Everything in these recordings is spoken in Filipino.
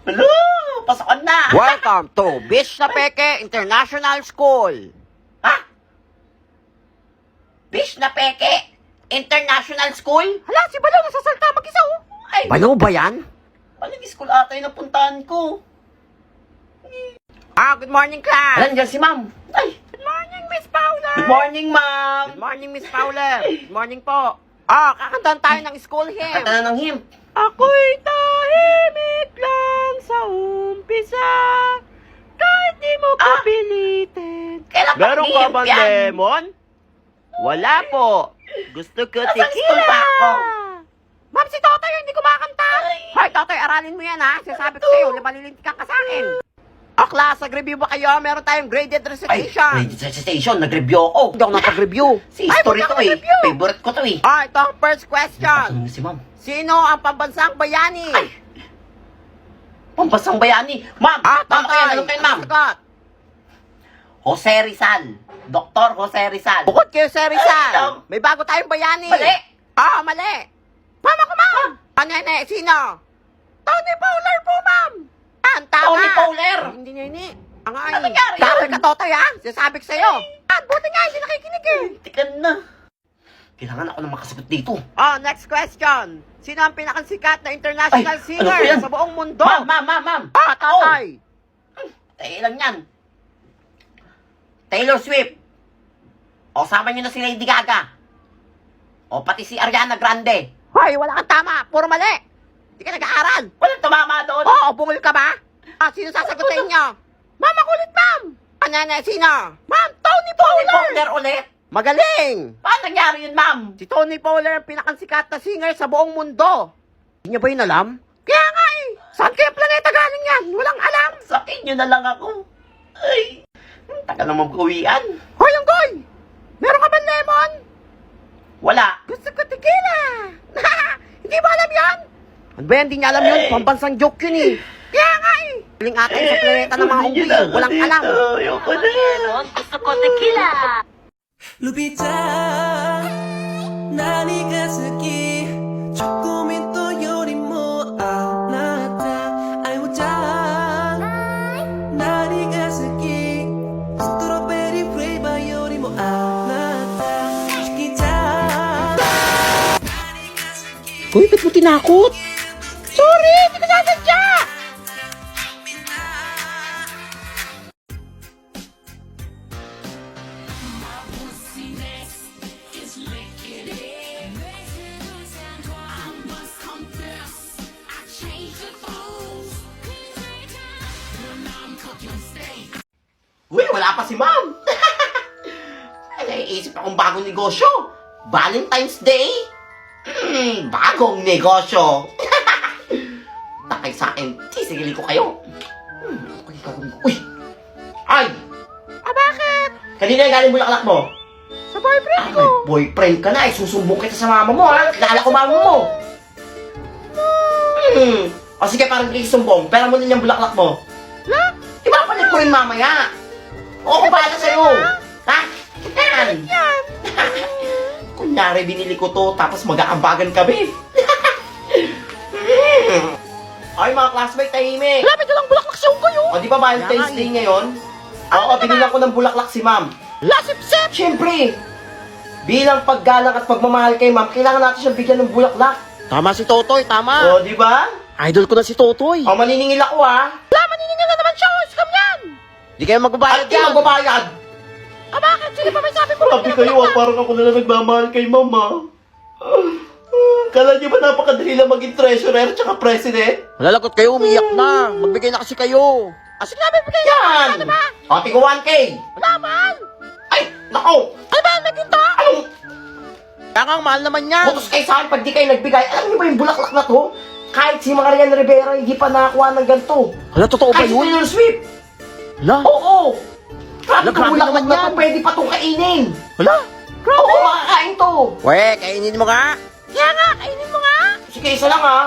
Hello! Pasokan na! Welcome to Bish na Peke International School. Ha? Bish na Peke International School? Hala, si Balaw nasasalta mag-isa oh. Ay, Balaw ba yan? paling school ata yung napuntahan ko. Good morning, class. Alam dyan si ma'am. Ay, Good morning, Miss Paula. good morning, ma'am. Good morning, Miss Paula. Good morning po. Kakantahan tayo ng school hymn. Kata na ng hymn. Ako'y tahimik lang sa umpisa, kahit di mo ko pilitin. Kailan pa Meron ka hymn ba yan? lemon? Wala po. Gusto ko Nasa school tequila. pa ako. Ma'am, si Totoy hindi kumakanta. Hoy, Totoy, aralin mo yan ha. Sinasabi ko sa'yo, malilintik ka sa akin. Class, nag-review ba kayo? Meron tayong graded Ay, recitation. recitation, nag-review ako. Hindi ako nakapag-review. Si history to eh. Favorite ko to eh. Ito ang first question. Ano si ma'am? Sino ang pambansang bayani? Ay! Pampasang bayani. Ma'am! Ma'am, kayo, ano kayo, ma'am? Sagot. Jose Rizal. Dr. Jose Rizal. Bukod kayo sa Ay, Rizal, may bago tayong bayani. Mali. Mali. Ma'am, ako, ma'am. Nene, sino? Tony Fowler po, ma'am. Ang tama. Tony Fowler. Hindi niya ini. Ang Ano nangyari Kawal yun? ka, Totoy, ha? Sinasabi ko sa'yo. Buti nga, hindi nakikinig eh. Tikan na. Kailangan ako na makasagot dito. Next question. Sino ang pinakasikat na international Ay, singer ano po yan? sa buong mundo? Ma'am. Tatay. Tayo lang yan. Taylor Swift. O, sama nyo na si Lady Gaga. O, pati si Ariana Grande. Hoy, wala kang tama. Puro mali. Hindi ka nag-aaral. Walang tumama doon. Bungol ka ba? Sino sasagutin nyo? Ma'am, ako ulit, ma'am. Nene, sino? Ma'am, Tony Tony Fowler. Fowler ulit. Magaling. Paano nangyari yun, ma'am? Si Tony Fowler ang pinakasikat na singer sa buong mundo. Hindi niyo ba yun alam? Kaya nga eh. Saan kaya planeta galing yan? Walang alam. Sakin nyo na lang ako. Ay, tagal naman mag-uwian. Hoy, Unggoy! Meron ka ba lemon? Wala. Gusto ko tequila. Hindi ba alam yan? Ano ba yan? Hindi niya alam yun. Pambansang joke yun eh. Kaya nga eh. Galing atin sa planeta ng mga unggoy. Walang alam. Ayoko na. Gusto ko tequila. Lupita, nani ga suki? 조금은よりもあなた愛をじゃ何が好きストロベリーフレーバーよりもあなた好きじゃ Uy, ba't mo tinakot? Sorry, hindi ko nasadya. Uy, wala pa si ma'am. Ay, naiisip akong bagong negosyo. Valentine's Day. Bagong negosyo. Takay sa akin. Sisigilin ko kayo. Okay, gagawin ko. Uy! Ay! Bakit? Kanina yung galing bulaklak mo? Sa boyfriend May boyfriend ka na. Susumbong kita sa mama mo, ha? Kilala ko mama mo. O sige, parang hindi sumbong. Pera mo din yung bulaklak mo. La? Ipapalit ko rin mamaya. Oo, bahala sa'yo. Ha? Yan. Kunyari, binili ko to, tapos mag-aambagan kami. Ay, mga classmate, tahimik. Lapit na lang bulaklak si Unggoy oh. O, di ba Valentine's Day ngayon? Oo, binilang ko ng bulaklak si ma'am. Lasip-sip. Siyempre, bilang paggalang at pagmamahal kay ma'am, kailangan natin siyang bigyan ng bulaklak. Tama si Totoy, tama. O, di ba? Idol ko na si Totoy. O, maniningil ako, ha? Maniningil na naman siya. Scam yan. Hindi kayo magbabayad At di magbabayad. Bakit? Sino pa may sabi mo? Sabi kayo, parang ako na lang nagmamahal kay mama. Kala niyo ba napakadali lang maging treasurer at saka president? Malalagot kayo, umiyak na. Magbigay na kasi kayo. Sige na, bibigay Yan! O, tigo 1K. Wala man. Ay, nako! Ano ba ang naging to? Anong Kaya nga, mahal naman yan. butos kayo sa akin pag di kayo nagbigay? Alam niyo ba yung bulaklak na to? Kahit si Marian Rivera, hindi pa nakakuha ng ganito. Hala, totoo ba Kahit si yun? Taylor Swift. Hala? Oo! Grabe Grabe bulaklak naman na yan. to, pwede pa itong kainin. Hala? Oo, makakain to. Kainin mo nga. Kaya nga, kainin mo nga. Sige, isa lang ha.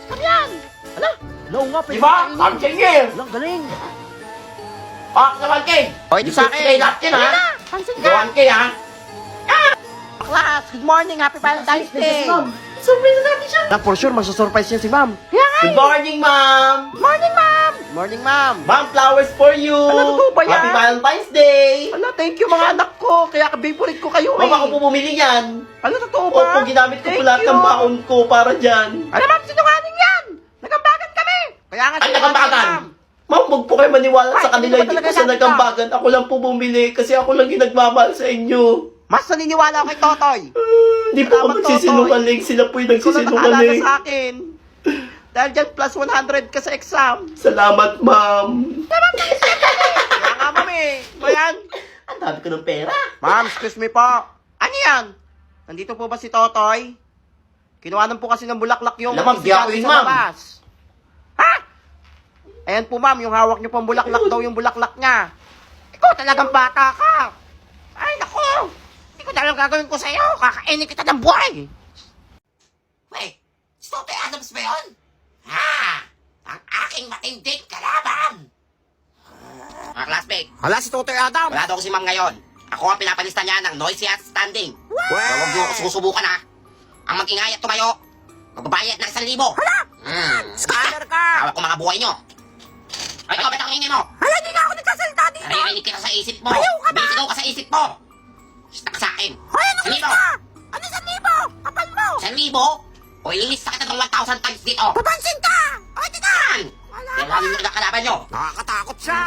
Ano yan? Hala? No nga, Di ba? Sabi sa inyo eh. Walang galing. Pak na 1K. Ito sa akin. Sige, lahat yan ha. Pansin Tigo 1K ha. Class, good morning. Happy Valentine's Day. Ma'am, Surprise natin siya. Na for sure, masusurprise niya si ma'am. Kaya nga Good morning, ma'am. Morning, ma'am! Morning, ma'am! Ma'am, flowers for you. Ano to ba yan? Happy Valentine's Day. Ala, thank you mga anak ko. Kaya favorite ko kayo Ma'am, ako po bumili yan. Ano, totoo ba? Opo, ginamit ko po Thank lahat you. ng baon ko para dyan. Ano, ma'am, sinungaling yan! Nagambagan kami! Kaya nga Ay, sinungaling, nagambagan. ma'am. Ma'am, huwag po kayo maniwala Ay, sa kanila. hindi ba Hindi po talaga sa yan, nagambagan. Ako lang po bumili kasi ako lang yung nagmamahal sa inyo. Mas naniniwala ako kay Totoy. Hindi po ako Salamat, magsisinungaling. Sila po yung Ikaw na nakaalala nagsisinungaling. sa akin. Dahil dyan, plus 100 ka sa exam. Salamat, ma'am. Kaya nga, ma'am eh. Bayan. Ang dami ko ng pera. Ma'am, excuse me po. Ano yan? Nandito po ba si Totoy? Kinuhanan po kasi ng bulaklak yung Alam, ma'am, di ako yun, sa ma'am. labas. Ha? Ayan po, ma'am, yung hawak niyo pong bulaklak daw yung bulaklak niya. Ikaw talagang bata ka. Ay, naku. Hindi ko talagang gagawin ko sa'yo. Kakainin kita ng buhay. Wait, si Totoy Adams ba yun? Ha? Ang aking matinding kalaban. Mga classmate, Hala, si Totoy Adam. wala daw si ma'am ngayon. Ako ang pinapalista niya ng noisy at standing. Kaya huwag niyo ako susubukan ha. Ang mag-ingay at tumayo, magbabayad ng 1,000. Hala! Scanner ka. Hawak ko mga buhay niyo. Ay, ikaw, ba't ang ingay mo? Hala, hindi na ako nagsasalita dito. Naririnig kita sa isip mo. Ayaw ka ba? Bilis ka sa isip mo. Stuck sa akin. Hoy, ano 1,000. ka? Ano 1,000? Kapal mo. 1,000? O ililista kita ng 1,000 times dito. Papansin ka. O, tika. Yan! Wala Kaya ba? lalo nyo na kalaban nyo. Nakakatakot siya.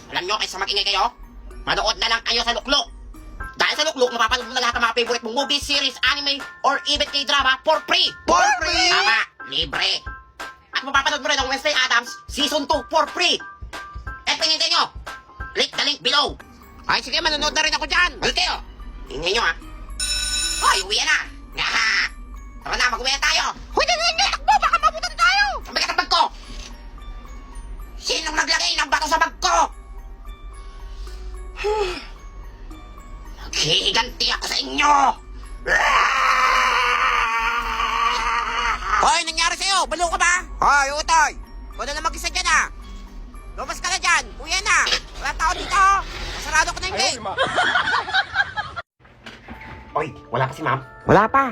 Alam nyo, kaysa mag-ingay kayo, manood na lang kayo sa Lukluk. Dahil sa Lukluk, mapapanood mo na lahat ng mga favorite mong movie, series, anime, or even K-drama for free. For free? Tama, libre. At mapapanood mo rin ang Wednesday Addams Season 2 for free. Eh, pinintay nyo. Click the link below. Ay, sige, manonood na rin ako dyan. Balik kayo. Tingnan nyo ha. Hoy, uwi na. Ngaha. Tara na, mag-uwi na tayo. Hoy, dali, takbo, baka mabutan tayo. Ang bigat ng bag ko. Sinong naglagay ng bato sa bag ko? Maghihiganti ako sa inyo. Hoy, nangyari sa'yo? Balo ka ba? Hoy, Utoy. Ikaw na lang mag-isa dyan, ha? Lumabas ka na dyan. Uwi na. Wala tao dito. Masarado ko na yung gate. Oy, wala pa si ma'am. Wala pa.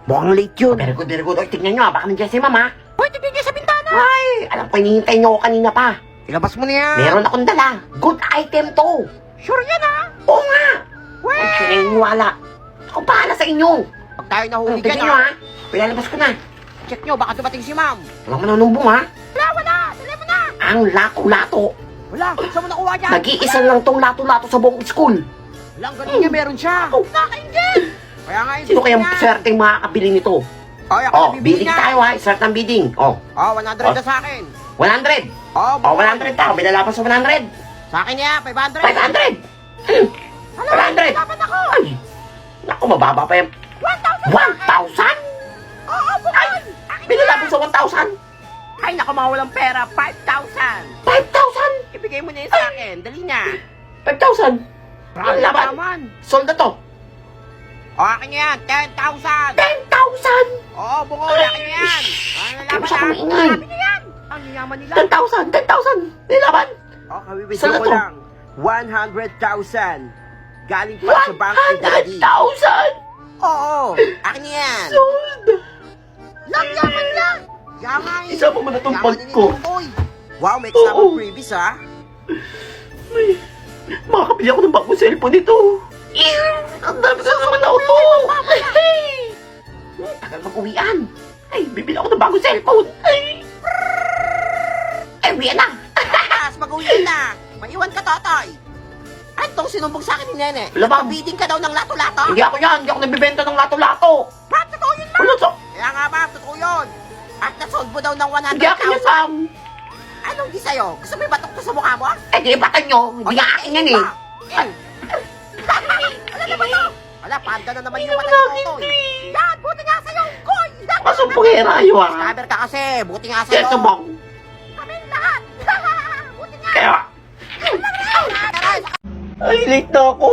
Mukhang late yun. Very good, very good. Oy, tignan nyo ha. Baka nandiyan si ma'am ha. Hoy, tignan niya sa bintana. Ay, alam ko, hinihintay nyo ako kanina pa. Ilabas mo na yan. Meron akong dala. Good item to. Sure yan, ha? Oo nga. Weh. Huwag kayo naniniwala. Ako bahala sa inyo. Pag tayo nahuli Tignan dyan, nyo ha? ha. Pilalabas ko na. Check nyo, baka dumating si ma'am. Walang manunumbong ha. Wala. Dali mo na. Ang lato-lato. Wala. Saan mo nakuha dyan? Nag-iisa lang tong lato-lato sa buong school. Walang ganun niya, meron siya. Oh. Nakaingin. Kaya nga, Sino kayang swerteng makakabili nito? Ay, ako Oh, na bibili bidding niya. tayo ha. Start ng bidding. Oh, Oh, 100 na sa akin. 100. Oh, Oh, 100 tao. Binalaban sa 100. Sa akin niya, 500. 500. 100. Dapat ako. Ay, naku, mababa pa yung 1,000. 1,000? Oo, bukod. Binalaban sa 1,000? Ay, naku, mawalang pera. 5,000. 5,000? Ibigay mo na yun sa akin. Dali na. 5,000? Ang laban. naman. Sold na to. O, akin yan. 10,000. 10,000? Oo, bukod. Akin yan. Ano laban Masyado na? maingay. Sabi niya yan. Ang yaman nila. 10,000? 10,000? Nilaban? O, kawibidyo Saan na ko to? lang. 100,000. Galing pa sa bank ni Daddy. 100,000? Oo, akin yan. Sold. Lang, yaman lang. Yaman. Isa pa mo na tong Yaman bag ni ko. Tutoy. Wow, may kasama Oo. freebies, ha? Ay, makakabili ako ng bagong cellphone nito. Ang dami ka naman na auto. Tagal mag-uwian. Ay, bibili ako ng bagong cellphone. Ay, uwian na. Tapos mag-uwi na. Maiwan ka, Totoy. Ano tong sinumbog sa akin ni Nene? Wala ba? Bidding ka daw ng lato-lato? Hindi ako yan. Hindi ako nagbibenta ng lato-lato. Ba, totoo yun, ma'am? Wala sa... Kaya nga, ma'am, totoo yun. At nasold mo daw ng Hindi akin yan, 100,000. ma'am. Anong di sa'yo? Gusto mo ibatok to sa mukha mo? Eh, di batan nyo. Hindi nga akin yan eh. Wala naman to. Wala, panda na naman yung mata ni Totoy. Yan, buti nga sa'yo, Koy. Masumpungera kayo ah. Scammer ka kasi, buti nga sa'yo. Ito bang. Kaming lahat. Buti nga. Kaya... Aray, Ay, late na ako.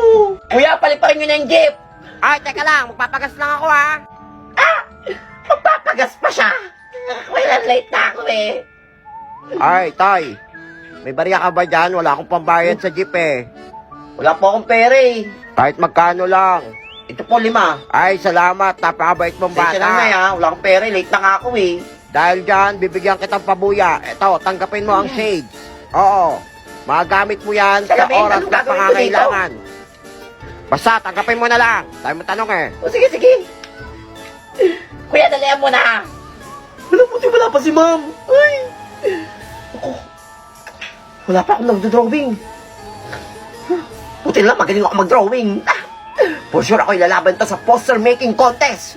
Kuya, paliparin nyo na yung jeep. Ay, teka lang, magpapagas lang ako, ha? Magpapagas pa siya. Kaya late na ako eh. Ay, Tay. May bariya ka ba dyan? Wala akong pambayad sa jeep eh. Wala po akong pera eh. Kahit magkano lang. Ito po 5. Ay, salamat. Napakabait mong Pasensya na, Nay, bata. ha. Wala akong pera. Late na nga ako, eh. Dahil dyan, bibigyan kitang pabuya. Ito, tanggapin mo ang shades. Oo. Magamit mo yan sa Salamin, oras anong na gagawin ko pangangailangan. Basta, tanggapin mo na lang. Tayo mo tanong eh. O, sige, sige. Kuya, dalihan mo na. Wala pa si Ma'am. Ay. Ako. Wala pa akong nagdo-drawing. Buti lang, magaling ako mag-drawing. For sure ako ilalaban to sa poster making contest.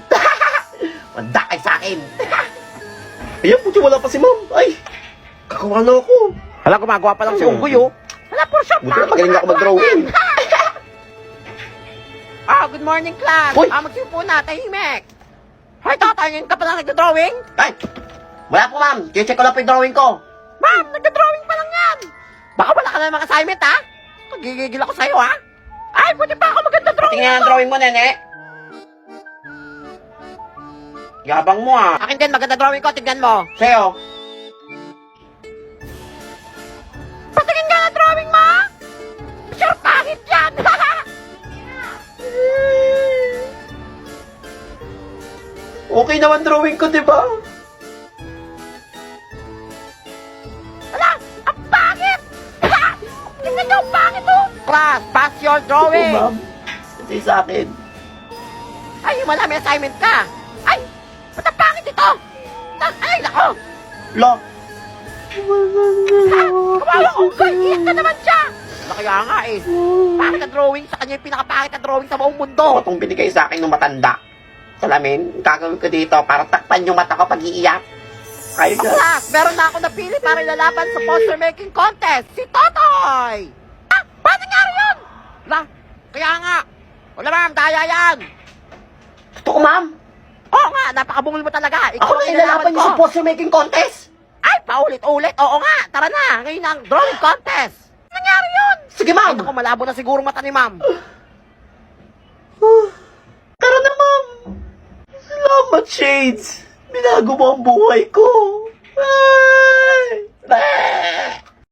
Manda kay sa akin. Ayan, buti wala pa si Ma'am. Ay, kakawa na ako. Wala, gumagawa pa lang si Unggoy, oh. Wala, for sure. Buti lang, magaling ako mag-drawing. Good morning, class. Uy! Magsipo na, tahimik. Hoy, tatangin ka pa lang nagdo-drawing? Ay, wala po, Ma'am. Check ko lang po yung drawing ko. Ma'am, nagdo-drawing pa lang yan. Baka wala ka na namang assignment, ha? Nagigigil ako sa'yo, ha? Ay, pwede pa ako maganda-drawing. Tingnan ang drawing mo, Nene. Yabang mo, ah. Akin din, maganda drawing ko. Tignan mo. Sa'yo. Patingin nga na drawing mo. Sure, pangit yan. Okay naman drawing ko, di ba? Wala, ang pangit. Tignan niyo, ang pangit, oh. Class, pass your drawing. Ma'am. Ito yung sa akin. Ay, wala, may assignment ka. Ay, ba't ang pangit ito? Ay, nako. Lo. Kawawa ko, iyak ka naman siya. Kaya nga eh. Pangit na drawing, sa kanya yung pinakapangit na drawing sa buong mundo. Itong binigay sa akin ng matanda. Salamin, gagawin ko dito para takpan yung mata ko pag iiyak. Kaya na. Class, meron na ako napili para ilalaban sa poster making contest. Si Totoy! Ah, paano nangyari yun? Wala, kaya nga. Wala ma'am, daya yan. Totoo, Ma'am. Oo nga, napakabungol mo talaga. Ikaw Ako ang na ilalaban niyo ko. sa poster making contest. Ay, paulit-ulit. Oo nga, tara na. Ngayon ang drawing contest. Nangyari yun? Sige, Ay, Ma'am. naku, malabo na siguro mata ni ma'am. Tara na, Ma'am. Salamat, Shades. Binago mo ang buhay ko. Ay.